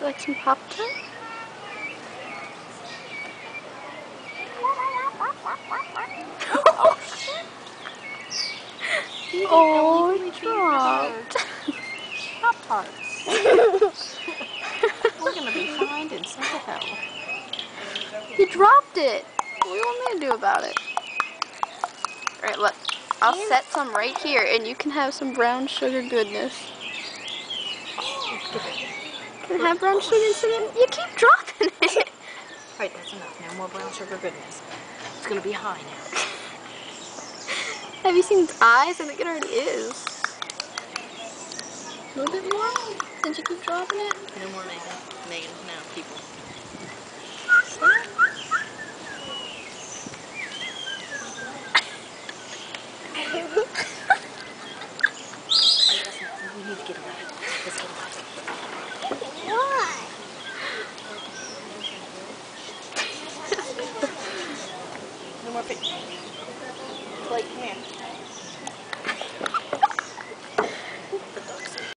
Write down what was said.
Like some Pop-Tart? Oh, it dropped. Pop-Tarts. We're gonna be fined and sent to hell. He dropped it. What do you want me to do about it? Alright, look. I'll set some right here and you can have some brown sugar goodness. Can I have brown sugar instead of... You keep dropping it. Right, that's enough. No more brown sugar goodness. It's gonna be high now. Have you seen its eyes? I think it already is. A little bit more? Since you keep dropping it? No more Megan. Megan, no, people. We need to get away. Let's get away. Why? No more pictures. Blake, come here.